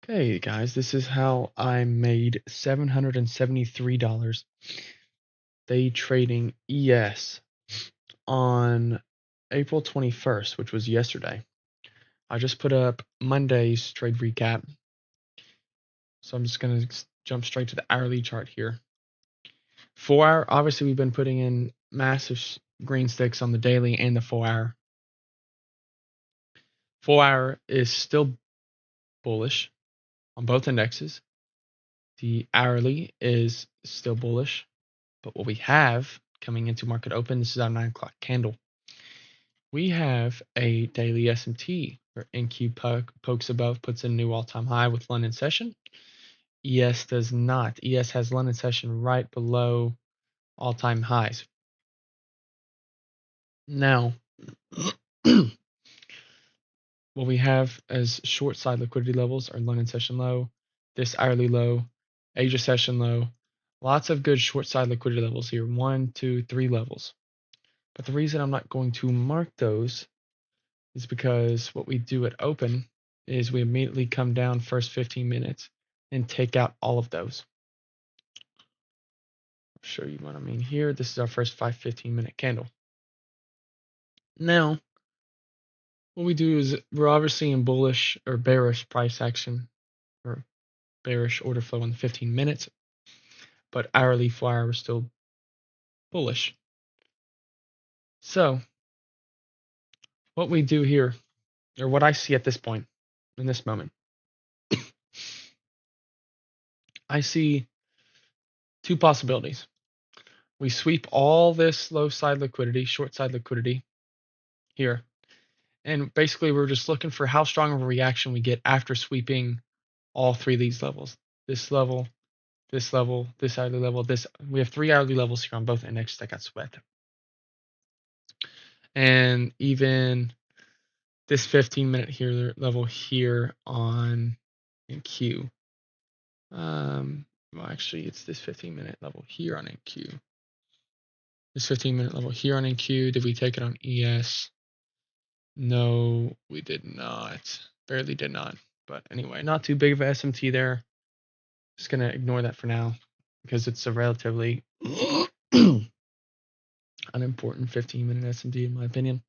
Okay, guys, this is how I made $773 day trading ES on April 21st, which was yesterday. I just put up Monday's trade recap, so I'm just going to jump straight to the hourly chart here. 4 hour, obviously, we've been putting in massive green sticks on the daily and the 4 hour. 4 hour is still bullish on both indexes. The hourly is still bullish. But what we have coming into market open, this is our 9 o'clock candle. We have a daily SMT where NQ pokes above, puts in a new all-time high with London session. ES does not. ES has London session right below all-time highs. Now, what we have as short side liquidity levels are London session low, this hourly low, Asia session low. Lots of good short side liquidity levels here. 1, 2, 3 levels. But the reason I'm not going to mark those is because what we do at open is we immediately come down first 15 minutes and take out all of those. I'll show you what I mean here. This is our first 15-minute candle. Now, what we do is we're obviously in bullish or bearish price action or bearish order flow on the 15 minutes, but hourly 4 hour is still bullish. So, what we do here, or what I see at this point, in this moment, I see two possibilities. We sweep all this low side liquidity, short side liquidity here. And basically, we're just looking for how strong of a reaction we get after sweeping all three of these levels. This level, this level, this hourly level, this. We have 3 hourly levels here on both indexes that got swept. And even this 15-minute here level here on NQ. Well, actually, it's this 15-minute level here on NQ. This 15-minute level here on NQ. Did we take it on ES? No, we did not. Barely did not. But anyway, not too big of a SMT there. Just going to ignore that for now because it's a relatively unimportant 15-minute SMT in my opinion.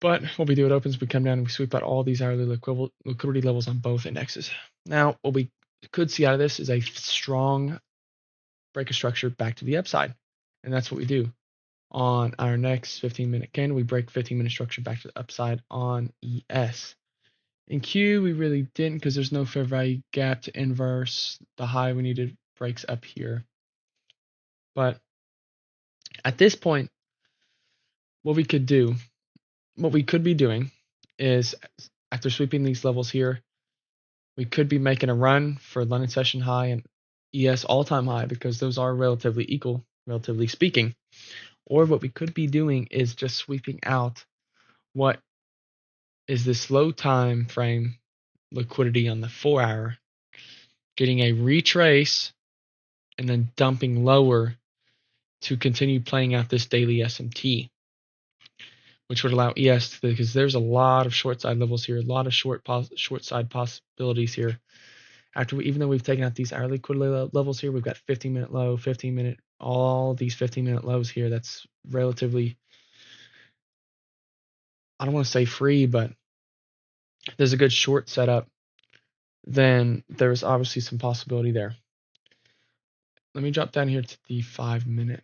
But what we do at opens, we come down and we sweep out all these hourly liquidity levels on both indexes. Now, what we could see out of this is a strong break of structure back to the upside. And that's what we do. On our next 15-minute candle, we break 15-minute structure back to the upside on ES. In Q, we really didn't because there's no fair value gap to inverse the high we needed breaks up here. But at this point, what we could be doing is after sweeping these levels here, we could be making a run for London session high and ES all-time high because those are relatively equal, relatively speaking. Or what we could be doing is just sweeping out what is this low time frame liquidity on the 4 hour, getting a retrace and then dumping lower to continue playing out this daily SMT, which would allow ES to, because there's a lot of short side levels here, a lot of short side possibilities here. Even though we've taken out these hourly liquidity levels here, we've got 15-minute low, 15-minute, all these 15-minute lows here. That's relatively, I don't want to say free, but there's a good short setup. Then there's obviously some possibility there. Let me drop down here to the 5-minute.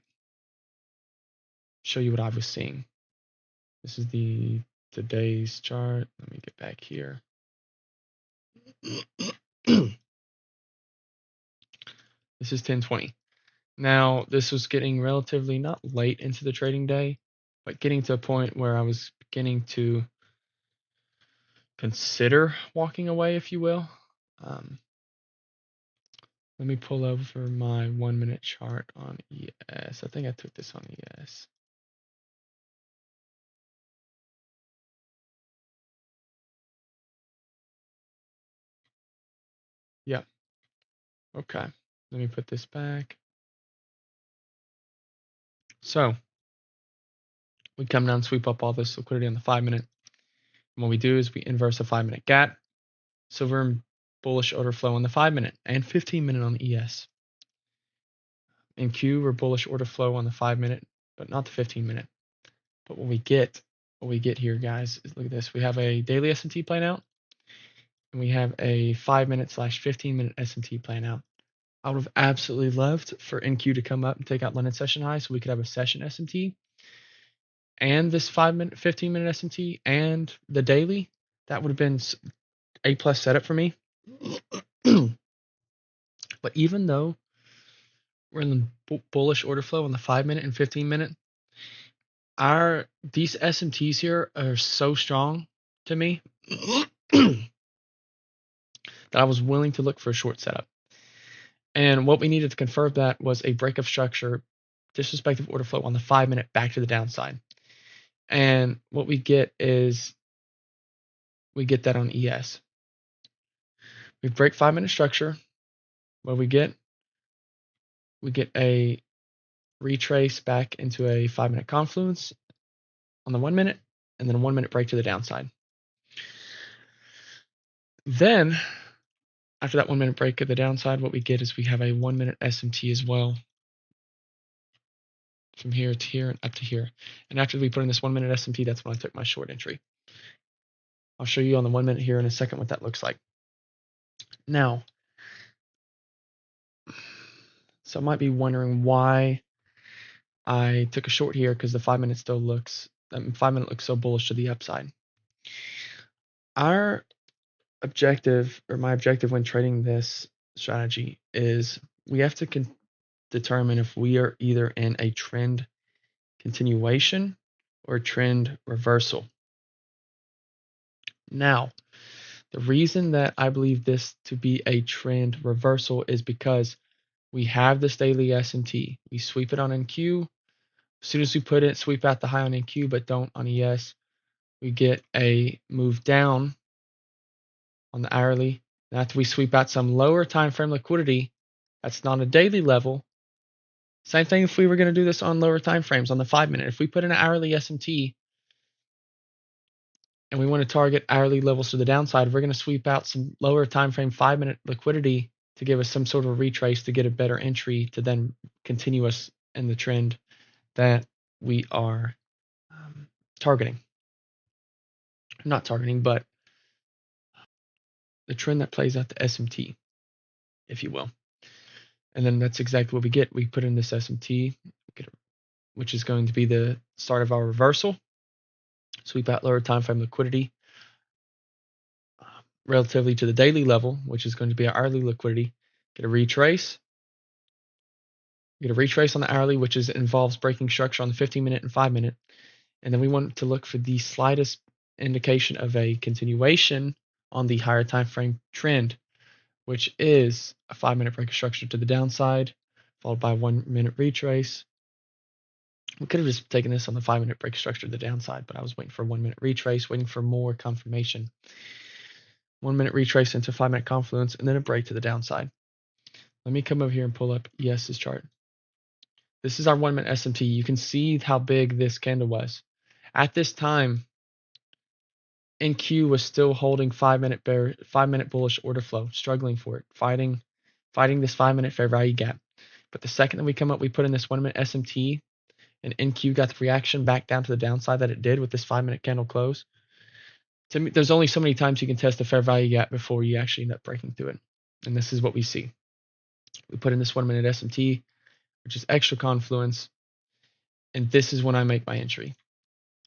Show you what I was seeing. This is today's chart. Let me get back here. This is 10:20. Now, this was getting relatively not late into the trading day, but getting to a point where I was beginning to consider walking away, if you will. Let me pull over my 1-minute chart on ES. I think I took this on ES. Yeah. Okay. Let me put this back. So we come down, sweep up all this liquidity on the 5-minute. And what we do is we inverse a 5-minute gap. silver and bullish order flow on the 5-minute and 15-minute on the ES. In Q, we're bullish order flow on the 5-minute, but not the 15-minute. But what we get here, guys, is look at this. We have a daily S&T playing out, and we have a 5-minute/15-minute S&T playing out. I would have absolutely loved for NQ to come up and take out London session high, so we could have a session S&T and this 5-minute, 15-minute S&T and the daily. That would have been A+ setup for me. But even though we're in the bullish order flow on the 5-minute and 15-minute, these S&Ts here are so strong to me that I was willing to look for a short setup. And what we needed to confirm that was a break of structure, disrespective order flow on the 5-minute back to the downside. And what we get is we get that on ES. We break 5-minute structure. What we get a retrace back into a 5-minute confluence on the 1-minute, and then a 1-minute break to the downside. Then, after that 1-minute break at the downside, what we get is we have a 1-minute SMT as well, from here to here and up to here. And after we put in this 1-minute SMT, that's when I took my short entry. I'll show you on the 1-minute here in a second what that looks like. Now, some might be wondering why I took a short here, because the 5-minute still looks, 5-minute looks so bullish to the upside. Our objective, or my objective when trading this strategy, is we have to determine if we are either in a trend continuation or a trend reversal. Now, the reason that I believe this to be a trend reversal is because we have this daily S&T. We sweep it on NQ. As soon as we put it, sweep out the high on NQ, but don't on ES. We get a move down on the hourly. And after we sweep out some lower time frame liquidity, that's not a daily level. Same thing if we were going to do this on lower time frames on the 5-minute. If we put in an hourly SMT and we want to target hourly levels to the downside, we're going to sweep out some lower time frame 5-minute liquidity to give us some sort of retrace to get a better entry to then continue us in the trend that we are targeting. Not targeting, but the trend that plays out the SMT, if you will. And then that's exactly what we get. We put in this SMT, which is going to be the start of our reversal. Sweep out lower time frame liquidity relatively to the daily level, which is going to be our hourly liquidity. Get a retrace. Get a retrace on the hourly, which involves breaking structure on the 15-minute and 5-minute. And then we want to look for the slightest indication of a continuation on the higher time frame trend, which is a 5-minute break of structure to the downside, followed by a 1-minute retrace. We could have just taken this on the 5-minute break structure to the downside, but I was waiting for a 1-minute retrace, waiting for more confirmation. 1-minute retrace into 5-minute confluence, and then a break to the downside. Let me come over here and pull up ES's chart. This is our 1-minute SMT. You can see how big this candle was. At this time, NQ was still holding 5-minute bullish order flow, struggling for it, fighting this 5-minute fair value gap. But the second that we come up, we put in this 1-minute SMT, and NQ got the reaction back down to the downside that it did with this 5-minute candle close. To me, there's only so many times you can test the fair value gap before you actually end up breaking through it. And this is what we see. We put in this 1-minute SMT, which is extra confluence. And this is when I make my entry.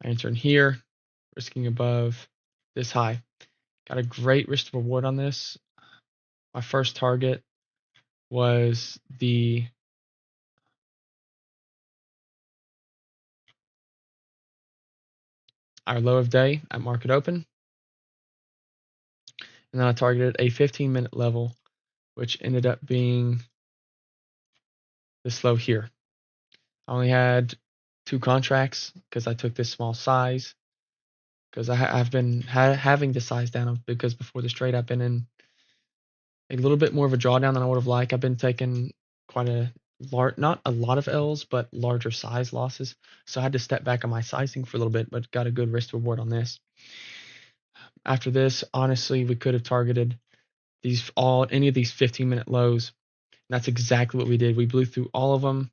I enter in here, risking above this high. Got a great risk to reward on this. My first target was our low of day at market open. And then I targeted a 15-minute level, which ended up being this low here. I only had 2 contracts because I took this small size, because I've been having to size down, because before this trade I've been in a little bit more of a drawdown than I would have liked. I've been taking quite a not a lot of L's, but larger size losses. So I had to step back on my sizing for a little bit, but got a good risk reward on this. After this, honestly, we could have targeted any of these 15-minute lows. And that's exactly what we did. We blew through all of them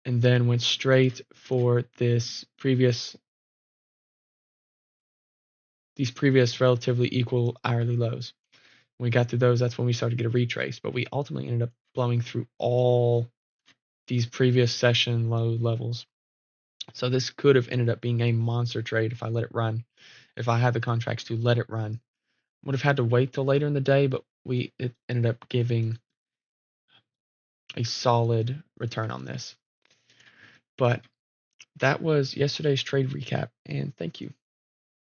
and then went straight for these previous relatively equal hourly lows. When we got through those, that's when we started to get a retrace. But we ultimately ended up blowing through all these previous session low levels. So this could have ended up being a monster trade if I let it run. If I had the contracts to let it run, would have had to wait till later in the day, but it ended up giving a solid return on this. But that was yesterday's trade recap, and thank you.